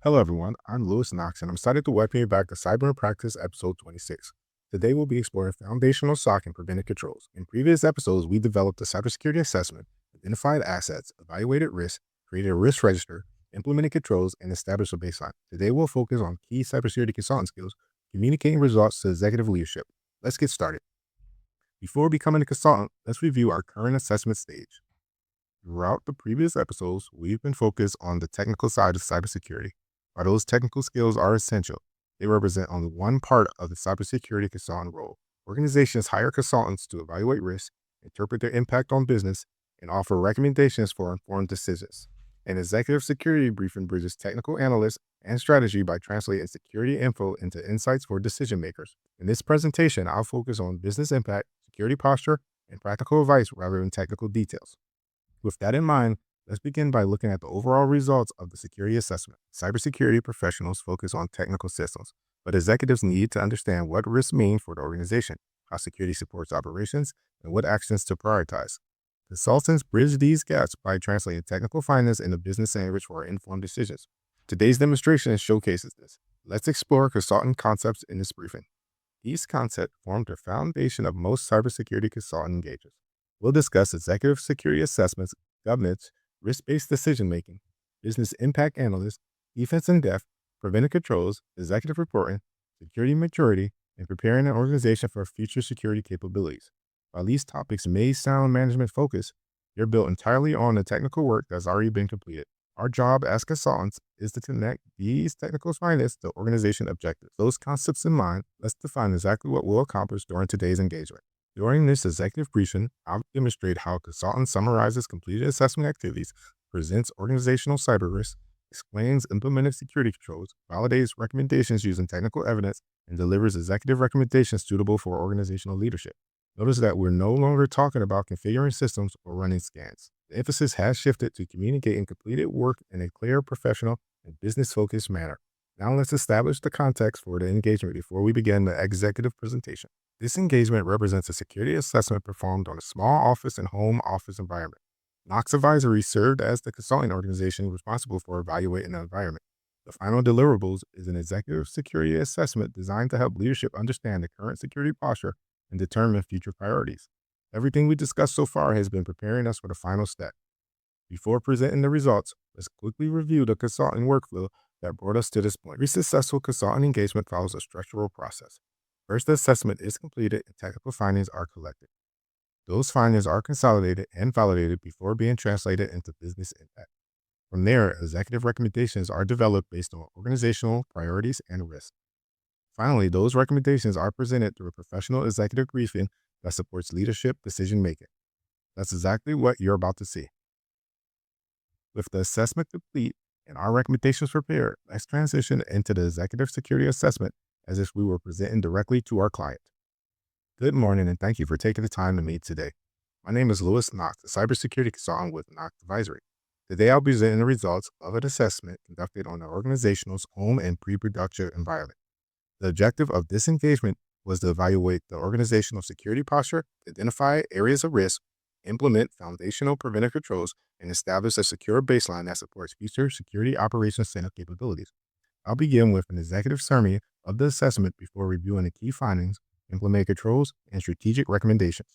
Hello, everyone. I'm Knox, and I'm excited to welcome you back to Cyber in Practice, episode 26. Today, we'll be exploring foundational SOC and preventive controls. In previous episodes, we developed a cybersecurity assessment, identified assets, evaluated risks, created a risk register, implemented controls, and established a baseline. Today, we'll focus on key cybersecurity consultant skills, communicating results to executive leadership. Let's get started. Before becoming a consultant, let's review our current assessment stage. Throughout the previous episodes, we've been focused on the technical side of cybersecurity. While those technical skills are essential, they represent only one part of the cybersecurity consultant role. Organizations hire consultants to evaluate risks, interpret their impact on business, and offer recommendations for informed decisions. An executive security briefing bridges technical analysts and strategy by translating security info into insights for decision makers. In this presentation, I'll focus on business impact, security posture, and practical advice rather than technical details. With that in mind, let's begin by looking at the overall results of the security assessment. Cybersecurity professionals focus on technical systems, but executives need to understand what risks mean for the organization, how security supports operations, and what actions to prioritize. Consultants bridge these gaps by translating technical findings into business language for informed decisions. Today's demonstration showcases this. Let's explore consultant concepts in this briefing. These concepts form the foundation of most cybersecurity consultant engagements. We'll discuss executive security assessments, governance, risk-based decision-making, business impact analysis, defense in depth, preventive controls, executive reporting, security maturity, and preparing an organization for future security capabilities. While these topics may sound management-focused, they're built entirely on the technical work that's already been completed. Our job as consultants is to connect these technical findings to organization objectives. Those concepts in mind, let's define exactly what we'll accomplish during today's engagement. During this executive briefing, I'll demonstrate how a consultant summarizes completed assessment activities, presents organizational cyber risks, explains implemented security controls, validates recommendations using technical evidence, and delivers executive recommendations suitable for organizational leadership. Notice that we're no longer talking about configuring systems or running scans. The emphasis has shifted to communicating completed work in a clear, professional, and business-focused manner. Now let's establish the context for the engagement before we begin the executive presentation. This engagement represents a security assessment performed on a small office and home office environment. Knox Advisory served as the consulting organization responsible for evaluating the environment. The final deliverables is an executive security assessment designed to help leadership understand the current security posture and determine future priorities. Everything we discussed so far has been preparing us for the final step. Before presenting the results, let's quickly review the consulting workflow that brought us to this point. Every successful consulting engagement follows a structural process. First, the assessment is completed and technical findings are collected. Those findings are consolidated and validated before being translated into business impact. From there, executive recommendations are developed based on organizational priorities and risks. Finally, those recommendations are presented through a professional executive briefing that supports leadership decision making. That's exactly what you're about to see. With the assessment complete and our recommendations prepared, let's transition into the executive security assessment as if we were presenting directly to our client. Good morning, and thank you for taking the time to meet today. My name is Knox, a cybersecurity consultant with Knox Advisory. Today, I'll be presenting the results of an assessment conducted on the organization's home and pre-production environment. The objective of this engagement was to evaluate the organizational security posture, identify areas of risk, implement foundational preventive controls, and establish a secure baseline that supports future security operations center capabilities. I'll begin with an executive summary of the assessment before reviewing the key findings, implemented controls, and strategic recommendations.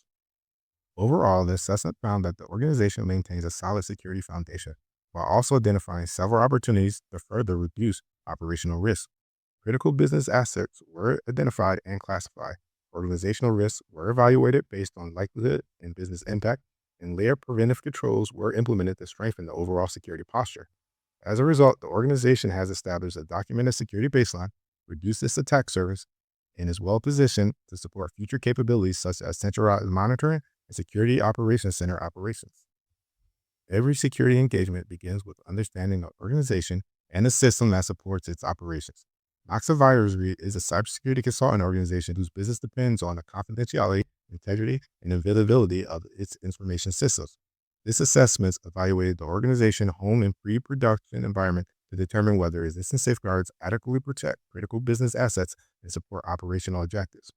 Overall, the assessment found that the organization maintains a solid security foundation, while also identifying several opportunities to further reduce operational risk. Critical business assets were identified and classified. Organizational risks were evaluated based on likelihood and business impact, and layered preventive controls were implemented to strengthen the overall security posture. As a result, the organization has established a documented security baseline, reduced its attack surface, and is well positioned to support future capabilities such as centralized monitoring and security operations center operations. Every security engagement begins with understanding the organization and the system that supports its operations. Knox Advisory is a cybersecurity consulting organization whose business depends on the confidentiality, integrity, and availability of its information systems. This assessment evaluated the organization home and pre-production environment to determine whether existing safeguards adequately protect critical business assets and support operational objectives.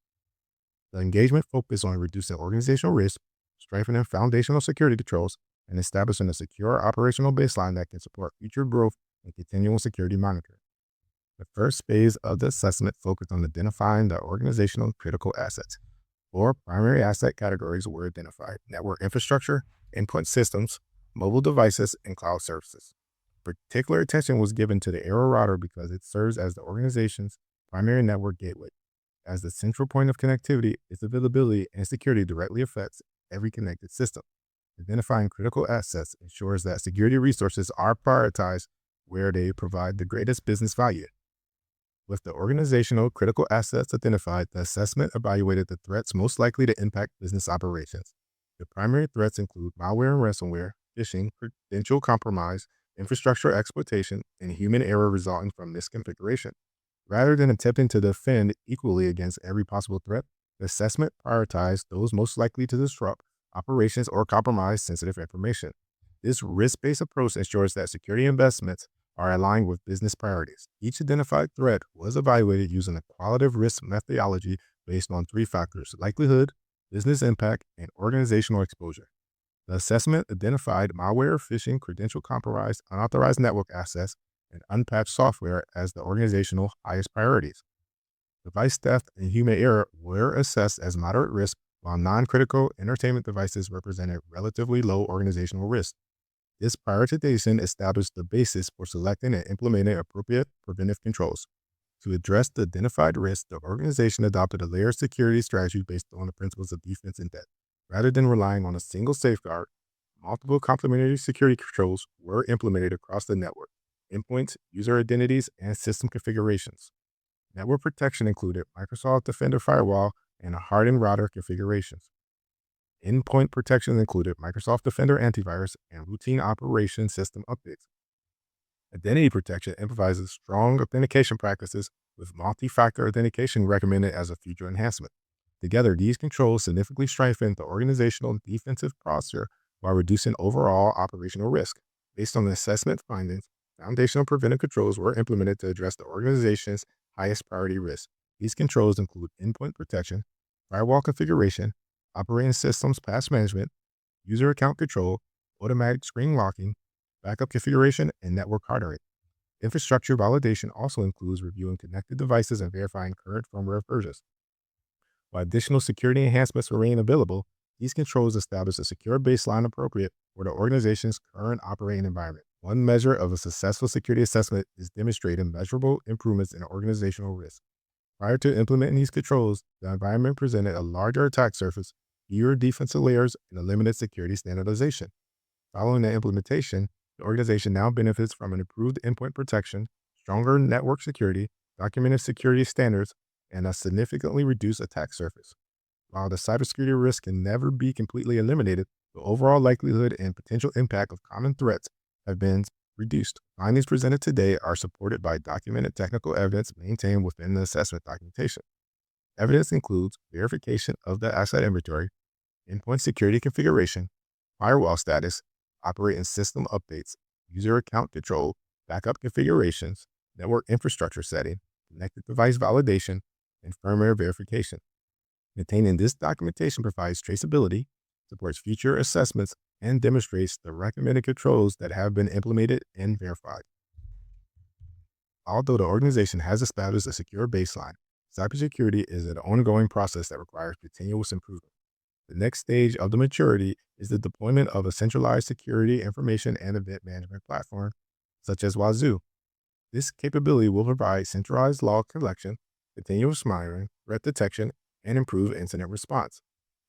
The engagement focused on reducing organizational risk, strengthening foundational security controls, and establishing a secure operational baseline that can support future growth and continual security monitoring. The first phase of the assessment focused on identifying the organizational critical assets. Four primary asset categories were identified: network infrastructure, endpoint systems, mobile devices, and cloud services. Particular attention was given to the Arrow router because it serves as the organization's primary network gateway. As the central point of connectivity, its availability and security directly affects every connected system. Identifying critical assets ensures that security resources are prioritized where they provide the greatest business value. With the organizational critical assets identified, the assessment evaluated the threats most likely to impact business operations. The primary threats include malware and ransomware, phishing, credential compromise, infrastructure exploitation, and human error resulting from misconfiguration. Rather than attempting to defend equally against every possible threat, the assessment prioritized those most likely to disrupt operations or compromise sensitive information. This risk-based approach ensures that security investments are aligned with business priorities. Each identified threat was evaluated using a qualitative risk methodology based on three factors: likelihood, business impact, and organizational exposure. The assessment identified malware, phishing, credential compromise, unauthorized network access, and unpatched software as the organizational highest priorities. Device theft and human error were assessed as moderate risk, while non-critical entertainment devices represented relatively low organizational risk. This prioritization established the basis for selecting and implementing appropriate preventive controls. To address the identified risks, the organization adopted a layered security strategy based on the principles of defense in depth. Rather than relying on a single safeguard, multiple complementary security controls were implemented across the network: endpoints, user identities, and system configurations. Network protection included Microsoft Defender Firewall and hardened router configurations. Endpoint protection included Microsoft Defender Antivirus and routine operation system updates. Identity protection emphasizes strong authentication practices with multi-factor authentication recommended as a future enhancement. Together, these controls significantly strengthen the organizational defensive posture while reducing overall operational risk. Based on the assessment findings, foundational preventive controls were implemented to address the organization's highest priority risks. These controls include endpoint protection, firewall configuration, operating systems patch management, user account control, automatic screen locking, backup configuration, and network hardening. Infrastructure validation also includes reviewing connected devices and verifying current firmware versions. While additional security enhancements remain available, these controls establish a secure baseline appropriate for the organization's current operating environment. One measure of a successful security assessment is demonstrating measurable improvements in organizational risk. Prior to implementing these controls, the environment presented a larger attack surface, fewer defensive layers, and a limited security standardization. Following the implementation, the organization now benefits from an improved endpoint protection, stronger network security, documented security standards, and a significantly reduced attack surface. While the cybersecurity risk can never be completely eliminated, the overall likelihood and potential impact of common threats have been reduced. Findings presented today are supported by documented technical evidence maintained within the assessment documentation. Evidence includes verification of the asset inventory, endpoint security configuration, firewall status, operating system updates, user account control, backup configurations, network infrastructure setting, connected device validation, and firmware verification. Maintaining this documentation provides traceability, supports future assessments, and demonstrates the recommended controls that have been implemented and verified. Although the organization has established a secure baseline, cybersecurity is an ongoing process that requires continuous improvement. The next stage of the maturity is the deployment of a centralized security information and event management platform, such as Wazoo. This capability will provide centralized log collection, continuous monitoring, threat detection, and improved incident response.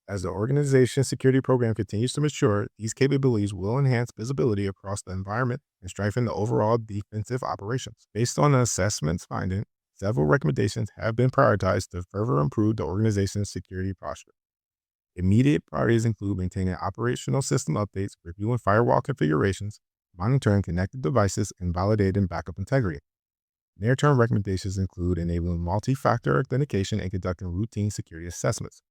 As the organization's security program continues to mature, these capabilities will enhance visibility across the environment and strengthen the overall defensive operations. Based on the assessment's finding, several recommendations have been prioritized to further improve the organization's security posture. Immediate priorities include maintaining operational system updates, reviewing firewall configurations, monitoring connected devices, and validating backup integrity. Near-term recommendations include enabling multi-factor authentication and conducting routine security assessments.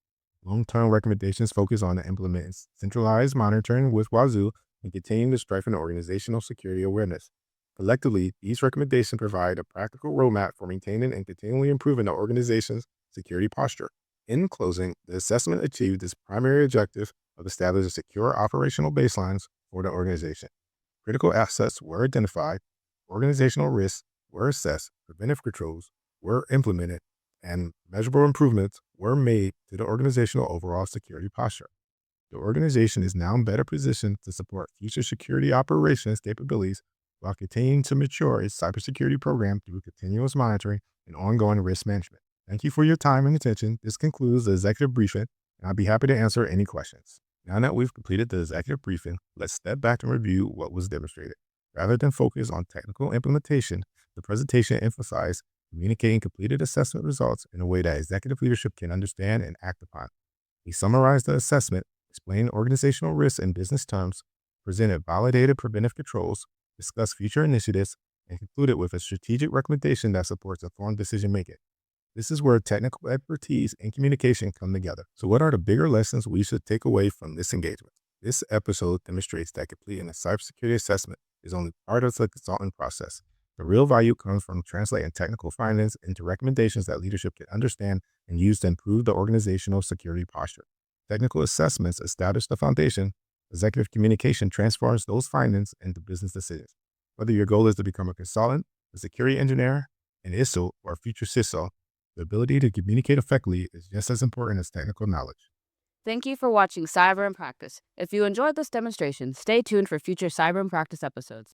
Long-term recommendations focus on implementing centralized monitoring with Wazoo and continuing to strengthen organizational security awareness. Collectively, these recommendations provide a practical roadmap for maintaining and continually improving the organization's security posture. In closing, the assessment achieved its primary objective of establishing secure operational baselines for the organization. Critical assets were identified, organizational risks were assessed, preventive controls were implemented, and measurable improvements were made to the organizational overall security posture. The organization is now better positioned to support future security operations capabilities while continuing to mature its cybersecurity program through continuous monitoring and ongoing risk management. Thank you for your time and attention. This concludes the executive briefing, and I'll be happy to answer any questions. Now that we've completed the executive briefing, let's step back and review what was demonstrated. Rather than focus on technical implementation, the presentation emphasized communicating completed assessment results in a way that executive leadership can understand and act upon. We summarized the assessment, explained organizational risks in business terms, presented validated preventive controls, discussed future initiatives, and concluded with a strategic recommendation that supports informed decision making. This is where technical expertise and communication come together. So, what are the bigger lessons we should take away from this engagement? This episode demonstrates that completing a cybersecurity assessment is only part of the consulting process. The real value comes from translating technical findings into recommendations that leadership can understand and use to improve the organizational security posture. Technical assessments establish the foundation. Executive communication transforms those findings into business decisions. Whether your goal is to become a consultant, a security engineer, an ISO, or a future CISO, the ability to communicate effectively is just as important as technical knowledge. Thank you for watching Cyber in Practice. If you enjoyed this demonstration, stay tuned for future Cyber in Practice episodes.